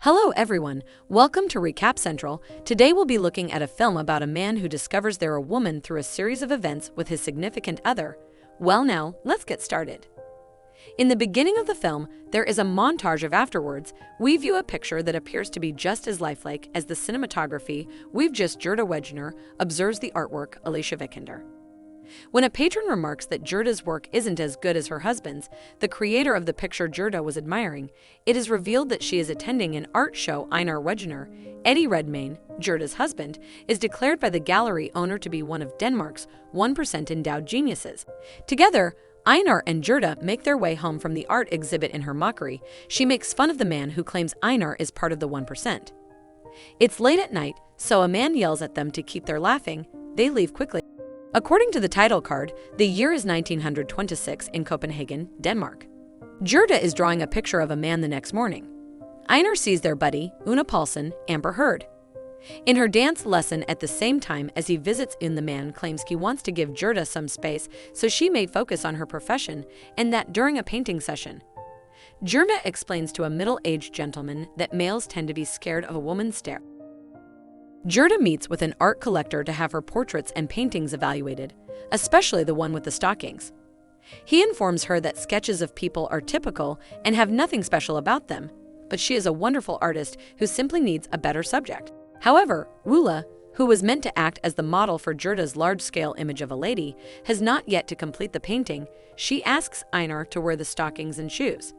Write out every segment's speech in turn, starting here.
Hello everyone, welcome to Recap Central. Today we'll be looking at a film about a man who discovers they're a woman through a series of events with his significant other. Well now, let's get started. In the beginning of the film, there is a montage of afterwards. We view a picture that appears to be just as lifelike as the cinematography. We've just Gerda Wegner observes the artwork, Alicia Vikander. When a patron remarks that Gerda's work isn't as good as her husband's, the creator of the picture Gerda was admiring, it is revealed that she is attending an art show. Einar Wegner, Eddie Redmayne, Gerda's husband, is declared by the gallery owner to be one of Denmark's 1% endowed geniuses. Together, Einar and Gerda make their way home from the art exhibit. In her mockery, she makes fun of the man who claims Einar is part of the 1%. It's late at night, so a man yells at them to keep their laughing. They leave quickly. According to the title card, the year is 1926 in Copenhagen, Denmark. Gerda is drawing a picture of a man the next morning. Einar sees their buddy, Una Paulsen, Amber Heard. In her dance lesson at the same time as he visits the man claims he wants to give Gerda some space so she may focus on her profession, and that during a painting session. Gerda explains to a middle-aged gentleman that males tend to be scared of a woman's stare. Gerda meets with an art collector to have her portraits and paintings evaluated, especially the one with the stockings. He informs her that sketches of people are typical and have nothing special about them, but she is a wonderful artist who simply needs a better subject. However, Rula, who was meant to act as the model for Gerda's large-scale image of a lady, has not yet to complete the painting. She asks Einar to wear the stockings and shoes.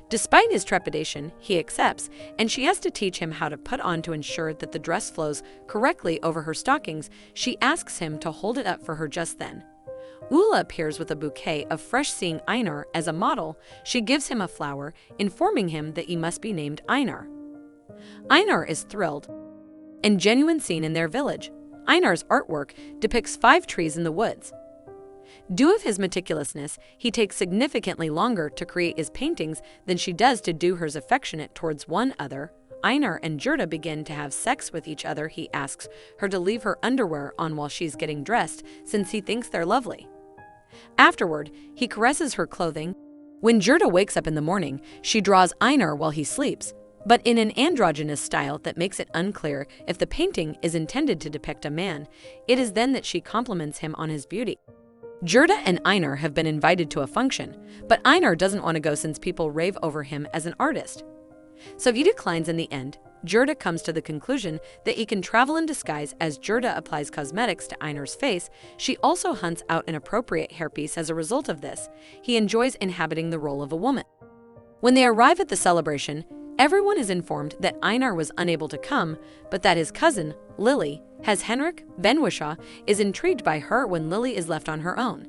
Despite his trepidation, he accepts, and she has to teach him how to put on to ensure that the dress flows correctly over her stockings. She asks him to hold it up for her just then. Ulla appears with a bouquet of fresh. Seeing Einar as a model, she gives him a flower, informing him that he must be named Einar. Einar is thrilled. A genuine scene in their village. Einar's artwork depicts 5 trees in the woods. Due to his meticulousness, he takes significantly longer to create his paintings than she does to do hers. Affectionate towards one another, Einar and Gerda begin to have sex with each other. He asks her to leave her underwear on while she's getting dressed since he thinks they're lovely. Afterward, he caresses her clothing. When Gerda wakes up in the morning, she draws Einar while he sleeps, but in an androgynous style that makes it unclear if the painting is intended to depict a man. It is then that she compliments him on his beauty. Gerda and Einar have been invited to a function, but Einar doesn't want to go since people rave over him as an artist. So he declines in the end. Gerda comes to the conclusion that he can travel in disguise as Gerda applies cosmetics to Einar's face. She also hunts out an appropriate hairpiece. As a result of this, he enjoys inhabiting the role of a woman. When they arrive at the celebration, everyone is informed that Einar was unable to come, but that his cousin, Lily, as Henrik Benwishaw, is intrigued by her when Lily is left on her own.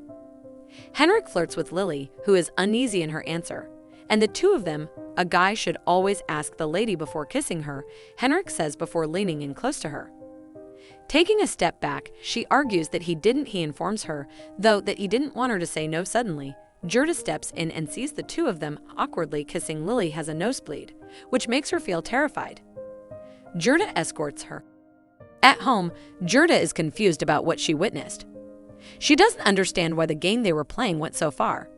Henrik flirts with Lily, who is uneasy in her answer, and the two of them, a guy should always ask the lady before kissing her, Henrik says before leaning in close to her. Taking a step back, she argues that he informs her, though, that he didn't want her to say no suddenly. Gerda steps in and sees the two of them awkwardly kissing. Lily has a nosebleed, which makes her feel terrified. Gerda escorts her. At home, Gerda is confused about what she witnessed. She doesn't understand why the game they were playing went so far.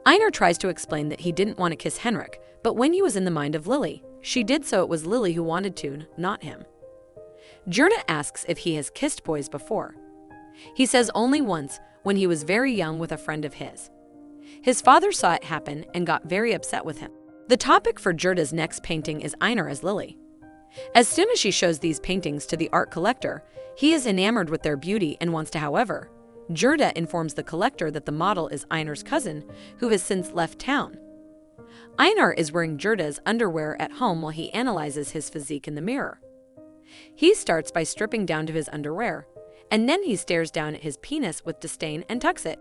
Einar tries to explain that he didn't want to kiss Henrik, but when he was in the mind of Lily, she did, so it was Lily who wanted to, not him. Gerda asks if he has kissed boys before. He says only once, when he was very young with a friend of his. His father saw it happen and got very upset with him. The topic for Gerda's next painting is Einar as Lily. As soon as she shows these paintings to the art collector, he is enamored with their beauty and wants to. However, Gerda informs the collector that the model is Einar's cousin, who has since left town. Einar is wearing Gerda's underwear at home while he analyzes his physique in the mirror. He starts by stripping down to his underwear, and then he stares down at his penis with disdain and tucks it.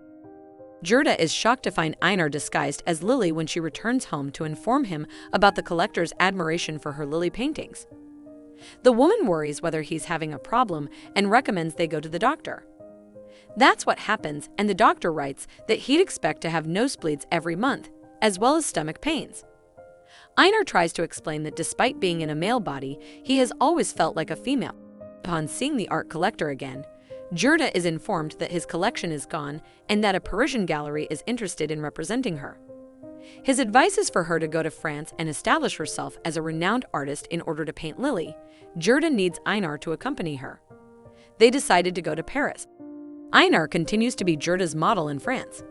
Gerda is shocked to find Einar disguised as Lily when she returns home to inform him about the collector's admiration for her Lily paintings. The woman worries whether he's having a problem and recommends they go to the doctor. That's what happens, and the doctor writes that he'd expect to have nosebleeds every month, as well as stomach pains. Einar tries to explain that despite being in a male body, he has always felt like a female. Upon seeing the art collector again, Gerda is informed that his collection is gone and that a Parisian gallery is interested in representing her. His advice is for her to go to France and establish herself as a renowned artist in order to paint Lily. Gerda needs Einar to accompany her. They decided to go to Paris. Einar continues to be Gerda's model in France.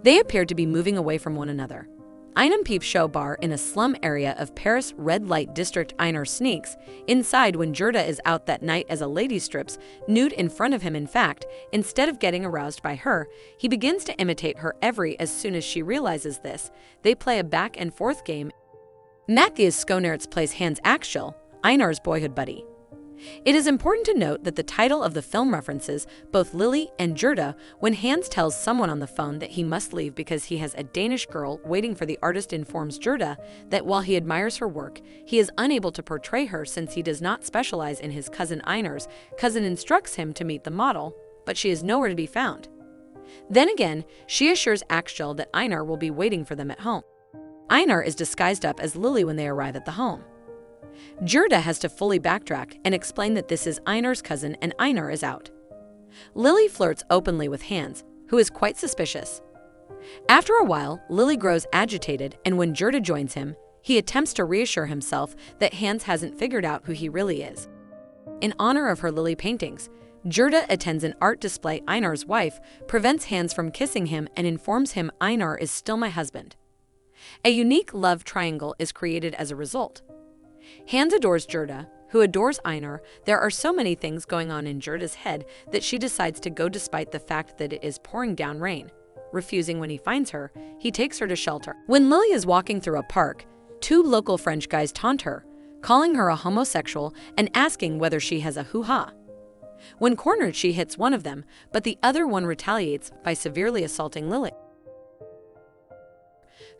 They appear to be moving away from one another. Einem Peep Show bar in a slum area of Paris red light district. Einar sneaks inside when Gerda is out that night as a lady strips nude in front of him. In fact, instead of getting aroused by her, he begins to imitate her as soon as she realizes this. They play a back and forth game. Matthias Schoenaerts plays Hans Axel, Einar's boyhood buddy. It is important to note that the title of the film references both Lily and Gerda when Hans tells someone on the phone that he must leave because he has a Danish girl waiting for the artist. Informs Gerda that while he admires her work, he is unable to portray her since he does not specialize in his cousin. Einar's cousin instructs him to meet the model, but she is nowhere to be found. Then again, she assures Axel that Einar will be waiting for them at home. Einar is disguised up as Lily when they arrive at the home. Gerda has to fully backtrack and explain that this is Einar's cousin and Einar is out. Lily flirts openly with Hans, who is quite suspicious. After a while, Lily grows agitated, and when Gerda joins him, he attempts to reassure himself that Hans hasn't figured out who he really is. In honor of her Lily paintings, Gerda attends an art display. Einar's wife prevents Hans from kissing him and informs him Einar is still my husband. A unique love triangle is created as a result. Hans adores Gerda, who adores Einar. There are so many things going on in Gerda's head that she decides to go despite the fact that it is pouring down rain. Refusing when he finds her, he takes her to shelter. When Lily is walking through a park, two local French guys taunt her, calling her a homosexual and asking whether she has a hoo-ha. When cornered, she hits one of them, but the other one retaliates by severely assaulting Lily,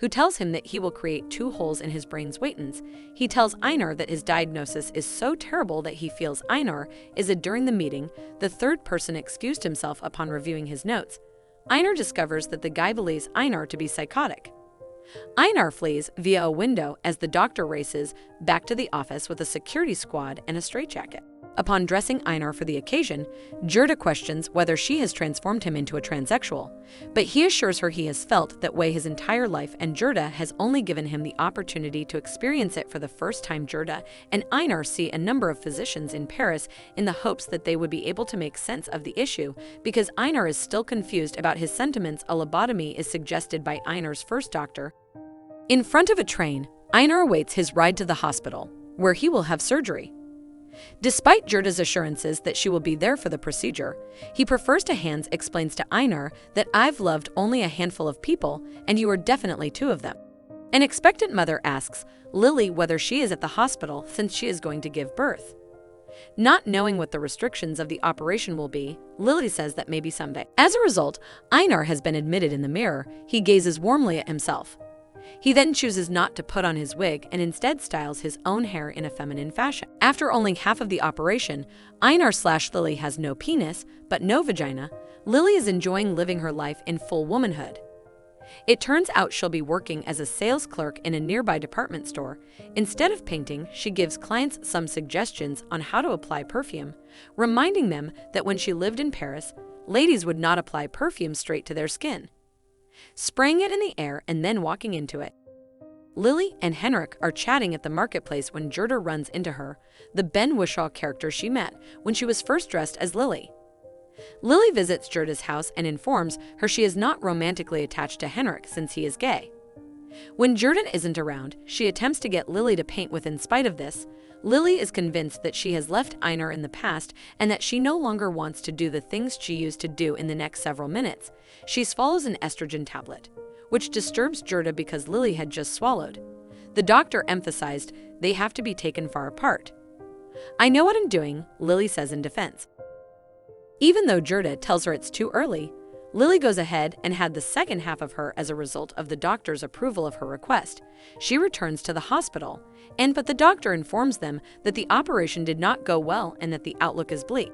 who tells him that he will create 2 holes in his brain's waitins. He tells Einar that his diagnosis is so terrible that he feels Einar is it. During the meeting, the third person excused himself upon reviewing his notes. Einar discovers that the guy believes Einar to be psychotic. Einar flees via a window as the doctor races back to the office with a security squad and a straitjacket. Upon dressing Einar for the occasion, Gerda questions whether she has transformed him into a transsexual, but he assures her he has felt that way his entire life and Gerda has only given him the opportunity to experience it for the first time. Gerda and Einar see a number of physicians in Paris in the hopes that they would be able to make sense of the issue because Einar is still confused about his sentiments. A lobotomy is suggested by Einar's first doctor. In front of a train, Einar awaits his ride to the hospital, where he will have surgery. Despite Gerda's assurances that she will be there for the procedure, he prefers to Hans explains to Einar that I've loved only a handful of people and you are definitely 2 of them. An expectant mother asks Lily whether she is at the hospital since she is going to give birth. Not knowing what the restrictions of the operation will be, Lily says that maybe someday. As a result, Einar has been admitted in the mirror. He gazes warmly at himself. He then chooses not to put on his wig and instead styles his own hair in a feminine fashion. After only half of the operation, Einar/Lily has no penis, but no vagina. Lily is enjoying living her life in full womanhood. It turns out she'll be working as a sales clerk in a nearby department store. Instead of painting, she gives clients some suggestions on how to apply perfume, reminding them that when she lived in Paris, ladies would not apply perfume straight to their skin, spraying it in the air and then walking into it. Lily and Henrik are chatting at the marketplace when Gerda runs into her, the Ben Whishaw character she met when she was first dressed as Lily. Lily visits Gerda's house and informs her she is not romantically attached to Henrik since he is gay. When Gerda isn't around, she attempts to get Lily to paint with. In spite of this, Lily is convinced that she has left Einar in the past and that she no longer wants to do the things she used to do. In the next several minutes, she swallows an estrogen tablet, which disturbs Gerda because Lily had just swallowed. The doctor emphasized they have to be taken far apart. I know what I'm doing, Lily says in defense. Even though Gerda tells her it's too early, Lily goes ahead and had the second half of her as a result of the doctor's approval of her request. She returns to the hospital, but the doctor informs them that the operation did not go well and that the outlook is bleak.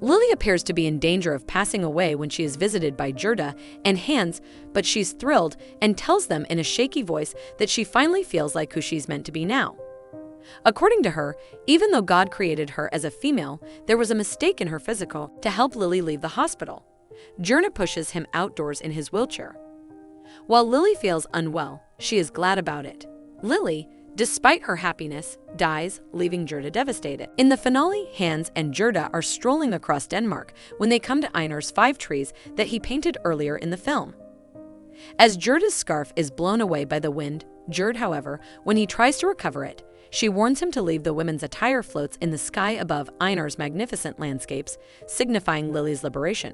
Lily appears to be in danger of passing away when she is visited by Gerda and Hans, but she's thrilled and tells them in a shaky voice that she finally feels like who she's meant to be now. According to her, even though God created her as a female, there was a mistake in her physical to help Lily leave the hospital. Gerda pushes him outdoors in his wheelchair. While Lily feels unwell, she is glad about it. Lily, despite her happiness, dies, leaving Gerda devastated. In the finale, Hans and Gerda are strolling across Denmark when they come to Einar's 5 trees that he painted earlier in the film. As Gerda's scarf is blown away by the wind, Gerd, however, when he tries to recover it, she warns him to leave the women's attire floats in the sky above Einar's magnificent landscapes, signifying Lily's liberation.